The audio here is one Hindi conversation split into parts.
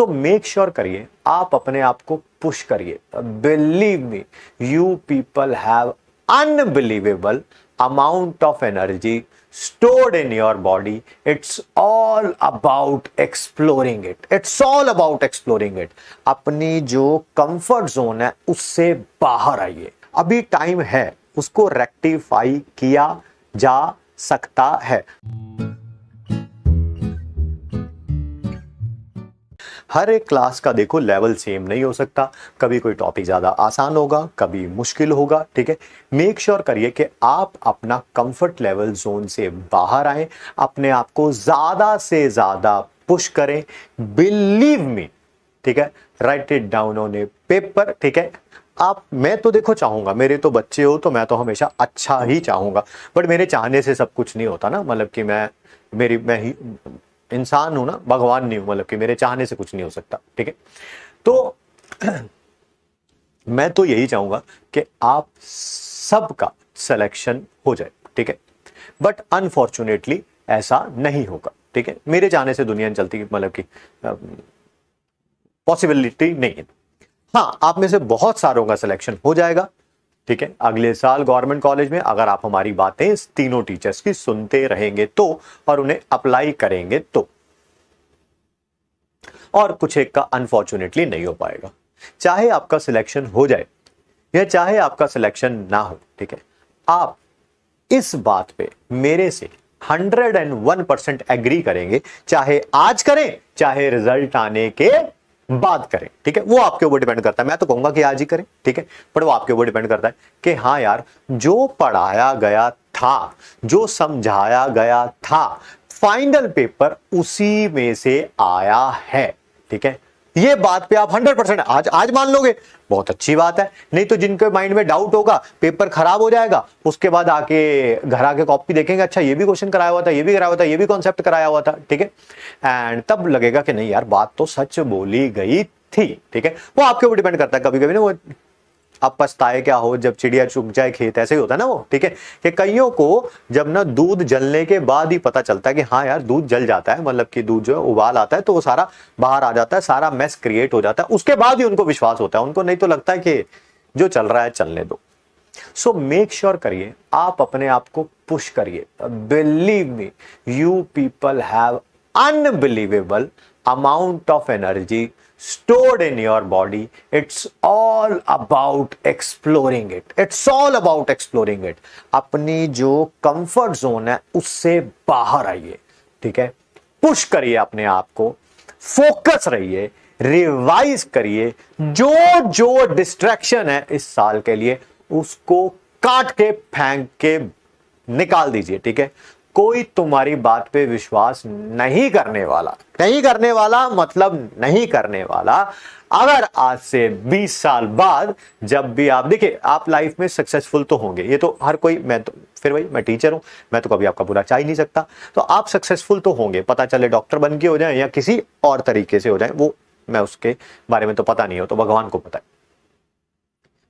सो मेक श्योर करिए, आप अपने आप को पुश करिए। Believe me, you people have unbelievable amount of energy stored in your body. It's all about exploring it. It's all about exploring it. अपनी जो कंफर्ट जोन है उससे बाहर आइए, अभी टाइम है, उसको रेक्टिफाई किया जा सकता है। हर एक क्लास का देखो लेवल सेम नहीं हो सकता, कभी कोई टॉपिक ज्यादा आसान होगा, कभी मुश्किल होगा, ठीक है। मेक श्योर करिए कि आप अपना कंफर्ट लेवल जोन से बाहर आए, अपने आप को ज्यादा से ज्यादा पुश करें। बिलीव मी, ठीक है, right it down on A paper, ठीक है। मैं तो देखो चाहूंगा, मेरे तो बच्चे हो तो मैं तो हमेशा अच्छा ही चाहूंगा, बट मेरे चाहने से सब कुछ नहीं होता ना, मतलब कि मैं ही इंसान हूं ना, भगवान नहीं हूं, मतलब कि मेरे चाहने से कुछ नहीं हो सकता, ठीक है। तो मैं तो यही चाहूंगा कि आप सबका सिलेक्शन हो जाए, ठीक है, बट अनफॉर्चुनेटली ऐसा नहीं होगा, ठीक है। मेरे चाहने से दुनिया चलती, मतलब कि पॉसिबिलिटी नहीं है। हाँ, आप में से बहुत सारों का सिलेक्शन हो जाएगा, ठीक है, अगले साल गवर्नमेंट कॉलेज में, अगर आप हमारी बातें तीनों टीचर्स की सुनते रहेंगे तो, और उन्हें अप्लाई करेंगे तो। और कुछ एक का अनफॉर्चुनेटली नहीं हो पाएगा, चाहे आपका सिलेक्शन हो जाए या चाहे आपका सिलेक्शन ना हो, ठीक है। आप इस बात पे मेरे से 101% एग्री करेंगे, चाहे आज करें चाहे रिजल्ट आने के बात करें, ठीक है। वो आपके ऊपर डिपेंड करता है, मैं तो कहूंगा कि आज ही करें, ठीक है, पर वो आपके ऊपर डिपेंड करता है कि हाँ यार, जो पढ़ाया गया था, जो समझाया गया था, फाइनल पेपर उसी में से आया है, ठीक है। ये बात पे आप 100% आज मान लोगे, बहुत अच्छी बात है। नहीं तो जिनके माइंड में डाउट होगा, पेपर खराब हो जाएगा, उसके बाद आके घर आके कॉपी देखेंगे, अच्छा ये भी क्वेश्चन कराया हुआ था, ये भी कराया हुआ था, ये भी कॉन्सेप्ट कराया हुआ था, ठीक है। एंड तब लगेगा कि नहीं यार, बात तो सच बोली गई थी, ठीक है। वो आपके ऊपर डिपेंड करता है, कभी कभी ना वो अब पछताए क्या हो जब चिड़िया चुग जाए खेत, ऐसे ही होता है ना वो, ठीक है। कि कईयों को जब ना दूध जलने के बाद ही पता चलता है कि हाँ यार दूध जल जाता है, मतलब कि दूध जो है उबाल आता है तो वो सारा बाहर आ जाता है, सारा मेस क्रिएट हो जाता है, उसके बाद ही उनको विश्वास होता है, उनको नहीं तो लगता है कि जो चल रहा है चलने दो। सो मेक श्योर करिए, आप अपने आप को पुश करिए। Believe me, you people have unbelievable amount of energy stored in your body. It's all about exploring it. It's all about exploring it. अपनी जो कंफर्ट जोन है उससे बाहर आइए, ठीक है। पुश करिए अपने आप को, फोकस रहिए, रिवाइज करिए, जो जो डिस्ट्रैक्शन है इस साल के लिए उसको काट के फेंक के निकाल दीजिए, ठीक है। कोई तुम्हारी बात पे विश्वास नहीं करने वाला मतलब नहीं करने वाला। अगर आज से 20 साल बाद जब भी आप देखिए, आप लाइफ में सक्सेसफुल तो होंगे, ये तो हर कोई, मैं तो फिर वही, मैं टीचर हूं, मैं तो कभी आपका बुरा चाह ही नहीं सकता, तो आप सक्सेसफुल तो होंगे, पता चले डॉक्टर बन के हो जाए या किसी और तरीके से हो जाए, वो मैं उसके बारे में तो पता नहीं हो, तो भगवान को पता है।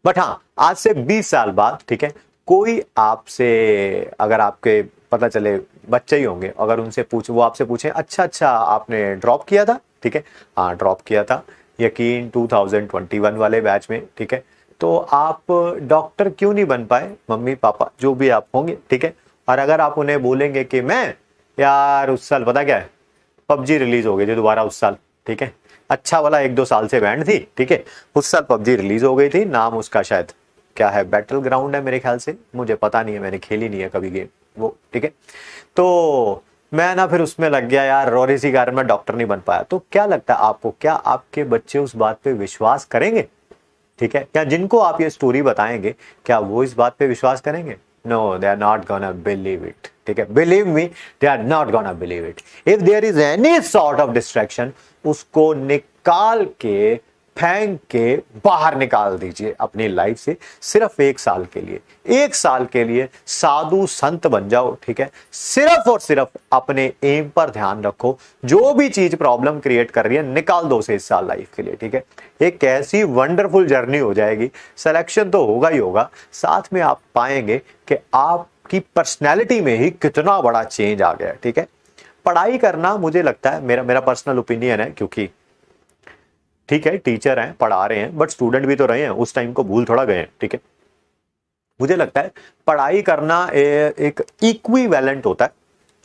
बट हाँ, आज से 20 साल बाद, ठीक है, कोई आपसे, अगर आपके पता चले बच्चे ही होंगे, अगर उनसे वो आपसे पूछे अच्छा आपने ड्रॉप किया था, ठीक है, हाँ ड्रॉप किया था, यकीन 2021 वाले बैच में, ठीक है, तो आप डॉक्टर क्यों नहीं बन पाए, मम्मी पापा जो भी आप होंगे, ठीक है। और अगर आप उन्हें बोलेंगे कि मैं यार उस साल पता क्या है, पबजी रिलीज हो गई थी दोबारा उस साल, ठीक है, अच्छा वाला 1-2 साल से बैंड थी, ठीक है, उस साल पबजी रिलीज हो गई थी, नाम उसका शायद क्या है, बैटल ग्राउंड है मेरे ख्याल से, मुझे पता नहीं है, मैंने खेली नहीं है कभी गेम वो, ठीक है। तो मैं ना फिर उसमें लग गया यार, और इसी कारण मैं डॉक्टर नहीं बन पाया। तो क्या लगता है आपको, क्या आपके बच्चे उस बात पे विश्वास करेंगे, ठीक है? क्या जिनको आप ये स्टोरी बताएंगे, क्या वो इस बात पे विश्वास करेंगे? No, they are not gonna believe it, ठीक है। Believe me, they are not gonna believe it. If there is any sort of distraction, उसको निकाल के फेंक के बाहर निकाल दीजिए अपनी लाइफ से, सिर्फ 1 साल के लिए। 1 साल के लिए साधु संत बन जाओ, ठीक है। सिर्फ और सिर्फ अपने एम पर ध्यान रखो, जो भी चीज प्रॉब्लम क्रिएट कर रही है निकाल दो उसे इस साल लाइफ के लिए, ठीक है। एक ऐसी वंडरफुल जर्नी हो जाएगी, सिलेक्शन तो होगा ही होगा, साथ में आप पाएंगे कि आपकी पर्सनैलिटी में ही कितना बड़ा चेंज आ गया, ठीक है। पढ़ाई करना, मुझे लगता है, मेरा पर्सनल ओपिनियन है, क्योंकि ठीक है टीचर हैं, पढ़ा रहे हैं, बट स्टूडेंट भी तो रहे हैं, उस टाइम को भूल थोड़ा गए हैं, ठीक है। मुझे लगता है पढ़ाई करना एक इक्विवेलेंट होता है।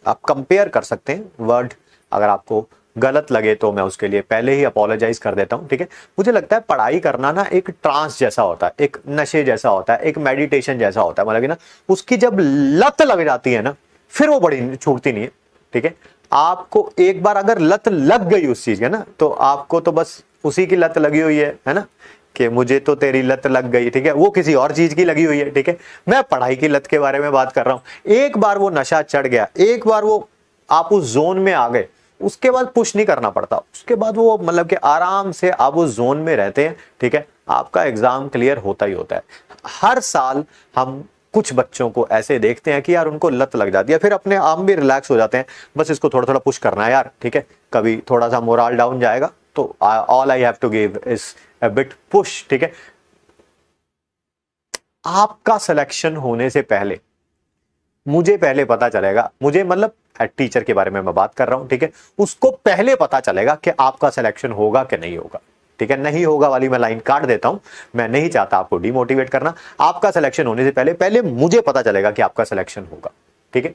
आप कंपेयर कर सकते हैं वर्ड, अगर आपको गलत लगे तो मैं उसके लिए पहले ही अपोलोजाइज कर देता हूं, ठीक है। मुझे लगता है पढ़ाई करना ना एक ट्रांस जैसा होता है, एक नशे जैसा होता है, एक मेडिटेशन जैसा होता है। मतलब कि ना उसकी जब लत लग जाती है ना, फिर वो बड़ी छूटती नहीं है, ठीक है। आपको एक बार अगर लत लग गई उस चीज की ना, तो आपको तो बस उसी की लत लगी हुई है ना, कि मुझे तो तेरी लत लग गई, ठीक है। वो किसी और चीज की लगी हुई है, ठीक है। मैं पढ़ाई की लत के बारे में बात कर रहा हूं। एक बार वो नशा चढ़ गया, एक बार वो आप उस जोन में आ गए, उसके बाद पुश नहीं करना पड़ता, उसके बाद वो मतलब कि आराम से आप उस जोन में रहते हैं, ठीक है। आपका एग्जाम क्लियर होता ही होता है। हर साल हम कुछ बच्चों को ऐसे देखते हैं कि यार उनको लत लग जाती है, फिर अपने आप भी रिलैक्स हो जाते हैं, बस इसको थोड़ा थोड़ा पुश करना है यार, ठीक है। कभी थोड़ा सा मोरल डाउन जाएगा तो all I have to give is a bit push, ठीक है। आपका सिलेक्शन होने से पहले मुझे पहले पता चलेगा, मुझे मतलब टीचर के बारे में मैं बात कर रहा हूं, ठीक है। उसको पहले पता चलेगा कि आपका सिलेक्शन होगा कि नहीं होगा, ठीक है। नहीं होगा वाली मैं लाइन काट देता हूं, मैं नहीं चाहता आपको डिमोटिवेट करना। आपका सिलेक्शन होने से पहले पहले मुझे पता चलेगा कि आपका सिलेक्शन होगा, ठीक है।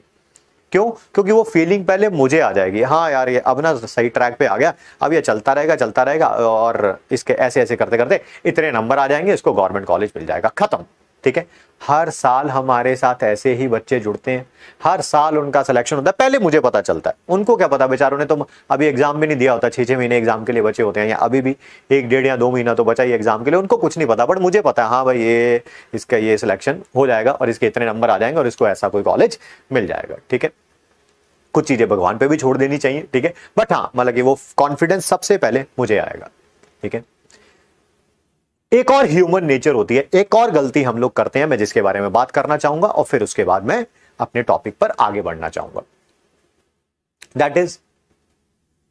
क्यों? क्योंकि वो फीलिंग पहले मुझे आ जाएगी, हाँ यार ये अब ना सही ट्रैक पे आ गया, अब ये चलता रहेगा और इसके ऐसे ऐसे करते करते इतने नंबर आ जाएंगे, इसको गवर्नमेंट कॉलेज मिल जाएगा, खत्म, ठीक है। हर साल हमारे साथ ऐसे ही बच्चे जुड़ते हैं, हर साल उनका सिलेक्शन होता है, पहले मुझे पता चलता है, उनको क्या पता, बेचारों ने तो अभी एग्जाम भी नहीं दिया होता, 6-6 महीने एग्जाम के लिए बचे होते हैं, या अभी भी 1-1.5 या 2 महीना तो बचा ही एग्जाम के लिए, उनको कुछ नहीं पता, बट मुझे पता है हाँ भाई ये इसका ये सिलेक्शन हो जाएगा और इसके इतने नंबर आ जाएंगे और इसको ऐसा कोई कॉलेज मिल जाएगा, ठीक है। कुछ चीजें भगवान पे भी छोड़ देनी चाहिए, ठीक है, बट हाँ मतलब कि वो कॉन्फिडेंस सबसे पहले मुझे आएगा, ठीक है। एक और ह्यूमन नेचर होती है, एक और गलती हम लोग करते हैं, मैं जिसके बारे में बात करना चाहूंगा और फिर उसके बाद मैं अपने टॉपिक पर आगे बढ़ना चाहूंगा। दैट इज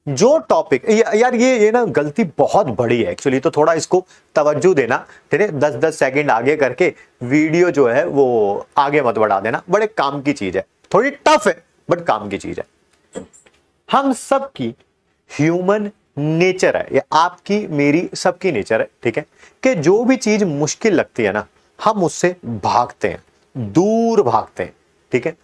जो टॉपिक यार ये ना गलती बहुत बड़ी है एक्चुअली, तो थोड़ा इसको तवज्जो देना, ठीक है। 10-10 सेकंड आगे करके वीडियो जो है वो आगे मत बढ़ा देना, बड़े काम की चीज है, थोड़ी टफ है बट काम की चीज है। हम सबकी ह्यूमन नेचर है, ये आपकी मेरी सबकी नेचर है, ठीक है, कि जो भी चीज मुश्किल लगती है ना, हम उससे भागते हैं, दूर भागते हैं, ठीक है,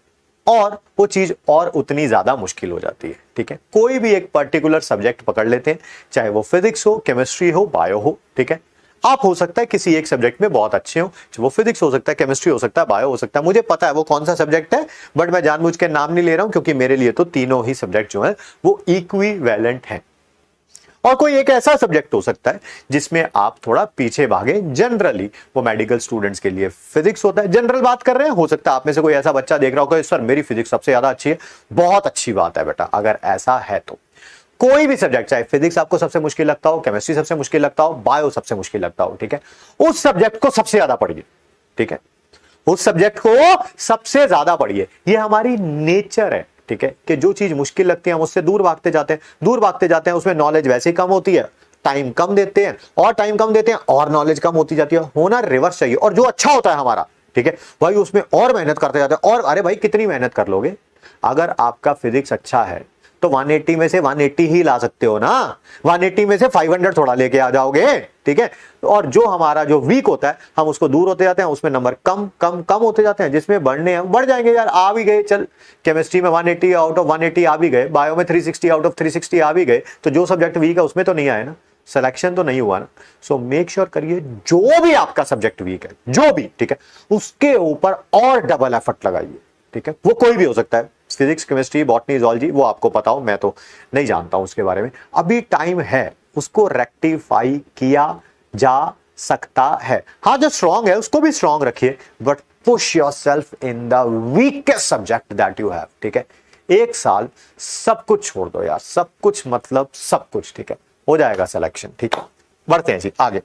और वो चीज और उतनी ज्यादा मुश्किल हो जाती है, ठीक है। कोई भी एक पर्टिकुलर सब्जेक्ट पकड़ लेते हैं, चाहे वो फिजिक्स हो, केमिस्ट्री हो, बायो हो, ठीक है। आप हो सकता है किसी एक सब्जेक्ट में बहुत अच्छे हो, वो फिजिक्स हो सकता है, केमिस्ट्री हो सकता है, बायो हो सकता है, मुझे पता है वो कौन सा सब्जेक्ट है, बट मैं जानबूझ के नाम नहीं ले रहा हूं, क्योंकि मेरे लिए तो तीनों ही सब्जेक्ट जो है वो इक्विवेलेंट हैं। और कोई एक ऐसा सब्जेक्ट हो सकता है जिसमें आप थोड़ा पीछे भागे, जनरली वो मेडिकल स्टूडेंट्स के लिए फिजिक्स होता है, जनरल बात कर रहे हैं। हो सकता है आप में से कोई ऐसा बच्चा देख रहा होगा, सर मेरी फिजिक्स सबसे ज्यादा अच्छी है, बहुत अच्छी बात है बेटा, अगर ऐसा है तो कोई भी सब्जेक्ट, चाहे फिजिक्स आपको सबसे मुश्किल लगता हो, केमिस्ट्री सबसे मुश्किल लगता हो, बायो सबसे मुश्किल लगता हो, ठीक है, उस सब्जेक्ट को सबसे ज्यादा पढ़िए, ठीक है, उस सब्जेक्ट को सबसे ज्यादा पढ़िए। ये हमारी नेचर है, ठीक है, कि जो चीज मुश्किल लगती है हम उससे दूर भागते जाते हैं, दूर भागते जाते हैं, उसमें नॉलेज वैसे ही कम होती है, टाइम कम देते हैं, और टाइम कम देते हैं और नॉलेज कम होती जाती है। होना रिवर्स चाहिए, और जो अच्छा होता है हमारा, ठीक है भाई, उसमें और मेहनत करते जाते हैं। और अरे भाई कितनी मेहनत कर लोगे, अगर आपका फिजिक्स अच्छा है तो 180 में से 180 ही ला सकते हो ना, 180 में से 500 थोड़ा लेके आ जाओगे, ठीक है। और जो हमारा जो वीक होता है हम उसको दूर होते जाते हैं, उसमें नंबर कम कम कम होते जाते हैं, जिसमें बढ़ने हैं बढ़ जाएंगे यार, आ भी गए, चल केमिस्ट्री में 180 आउट ऑफ 180 आ भी गए, बायो में 360 आउट ऑफ 360 आ भी गए, तो जो सब्जेक्ट वीक है उसमें तो नहीं आए ना, सिलेक्शन तो नहीं हुआ ना। सो मेक श्योर करिए जो भी आपका सब्जेक्ट वीक है, जो भी, ठीक है, उसके ऊपर और डबल एफर्ट लगाइए, ठीक है। वो कोई भी हो सकता है, फिजिक्स, केमिस्ट्री, बॉटनी, जूलॉजी, वो आपको पता हो, मैं तो नहीं जानता हूं उसके बारे में, अभी टाइम है, उसको रेक्टिफाई किया जा सकता है। हाँ जो स्ट्रांग है उसको भी स्ट्रांग रखिए, but push yourself in the weakest subject that you have, ठीक है। एक साल सब कुछ छोड़ दो यार, सब कुछ मतलब सब कुछ, ठीक है, हो जाएगा सिलेक्शन, ठीक है। बढ़ते हैं जी आगे।